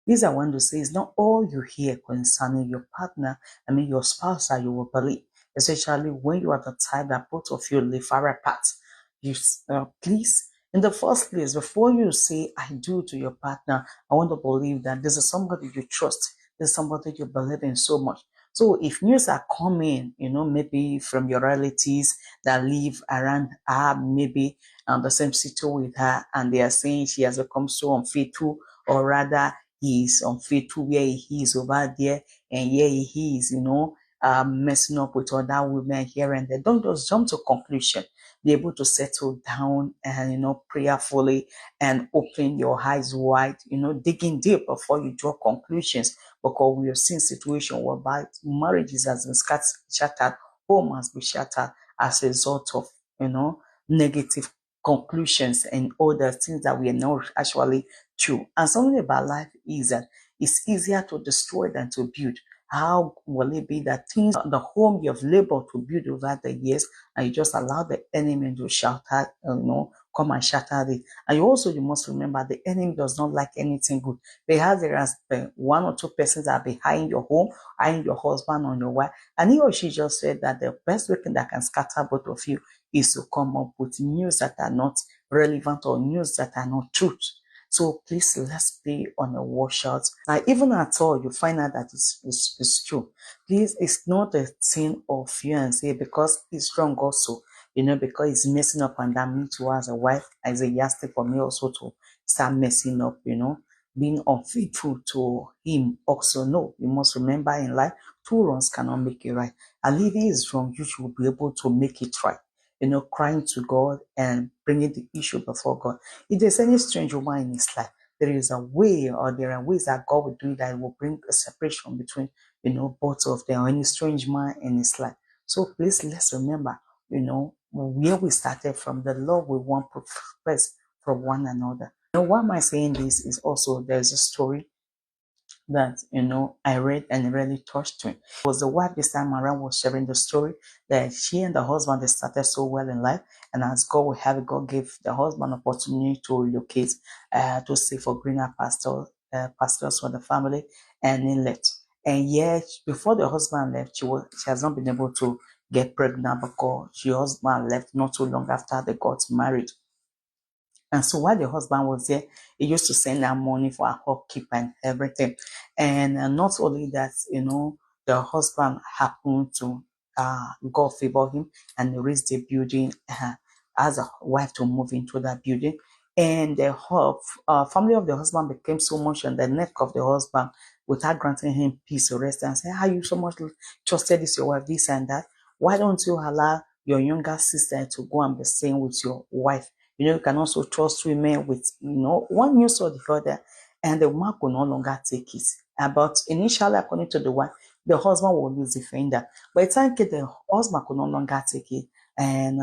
These I want to say is not all you hear concerning your partner, your spouse, that you will believe, especially when you are the type that both of you live far apart. Please, in the first place, before you say I do to your partner, I want to believe that this is somebody you trust, this is somebody you believe in so much. So if news are coming, maybe from your relatives that live around her, maybe the same city with her, and they are saying she has become so unfaithful, or rather he is unfaithful where he is over there, and here he is, messing up with other women here and there. Don't just jump to conclusion. Be able to settle down and, prayerfully, and open your eyes wide, digging deep before you draw conclusions, because we have seen situations whereby marriages has been shattered, home has been shattered as a result of, negative conclusions and other things that we are not actually true. And something about life is that it's easier to destroy than to build. How will it be that things, the home you have labored to build over the years, and you just allow the enemy to shatter, come and shatter it? And you must remember, the enemy does not like anything good. Perhaps there has been one or two persons that are behind your home, eyeing your husband or your wife, and he or she just said that the best weapon that can scatter both of you is to come up with news that are not relevant or news that are not truth. So please, let's be on a watchout. Now, even at all, you find out that it's true. Please, it's not a thing of fiancé because he's wrong also, because he's messing up, and that me too as a wife, as a yardstick for me also to start messing up, being unfaithful to him also. No, you must remember in life, two wrongs cannot make it right. And if he is wrong, you should be able to make it right. Crying to God and bringing the issue before God. If there's any strange woman in his life, there is a way, or there are ways that God will do that will bring a separation between, both of them, or any strange man in his life. So please, let's remember, where we started from, the love we want to express from one another. Why am I saying this is also, there's a story that I read and it really touched me. It was the wife this time around was sharing the story that she and the husband, they started so well in life, and as God will have it, God gave the husband opportunity to relocate to stay for greener pastures for the family, and he left. And yet before the husband left, she has not been able to get pregnant because her husband left not too long after they got married. And so while the husband was there, he used to send her money for her upkeep and everything. And not only that, the husband happened to God favor him and raise the building as a wife to move into that building. And the family of the husband became so much on the neck of the husband without granting him peace or rest, and say, how you so much trusted this your wife, this and that. Why don't you allow your younger sister to go and be staying with your wife? You can also trust women with, one news or the other, and the woman could no longer take it. But initially, according to the wife, the husband will use defender. By the time the husband could no longer take it, and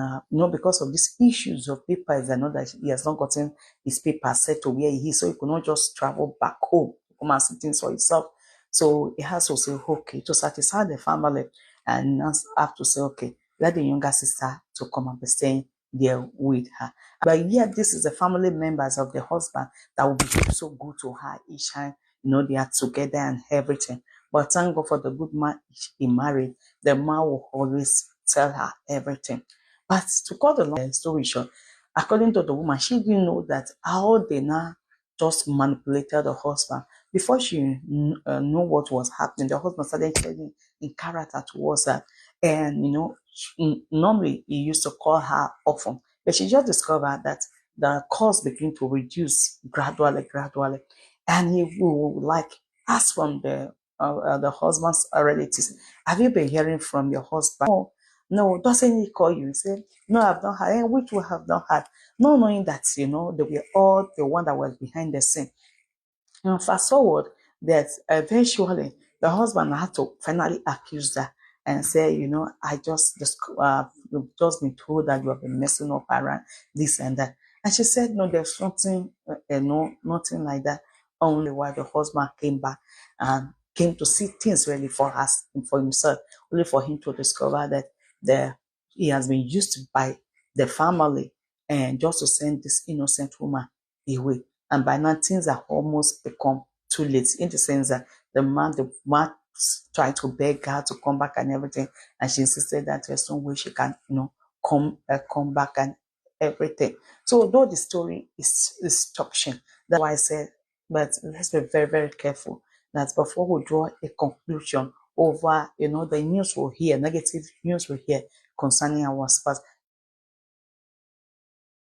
because of these issues of papers, I know that he has not gotten his papers set to where he is, so he could not just travel back home to come and see things for himself. So he has to say, okay, to satisfy the family, and have to say, okay, let the younger sister to come and be staying there with her. But yet, this is the family members of the husband that will be so good to her each time, they are together and everything. But thank God for the good man he married. The man will always tell her everything. But to cut the long story short, according to the woman, she didn't know that how they now just manipulated the husband. Before she knew what was happening, the husband started changing in character towards her. And, normally he used to call her often, but she just discovered that the cost began to reduce gradually. And he will like ask from the husband's relatives, have you been hearing from your husband? Oh, no, doesn't he call you? He said, no, I've not heard. Which we have not had. Not knowing that, they were all the one that was behind the scene. And fast forward, that eventually the husband had to finally accuse her and say, I you've just been told that you have been messing up around this and that. And she said, no, there's something, no, nothing like that. Only while the husband came back and came to see things really for us and for himself, only for him to discover that he has been used by the family and just to send this innocent woman away. And by now, things have almost become too late, in the sense that the man tried to beg her to come back and everything, and she insisted that there's no way she can, come back and everything. So although the story is touching, that's why I said, but let's be very, very careful that before we draw a conclusion over, the news we'll hear, negative news we'll hear concerning our spouse,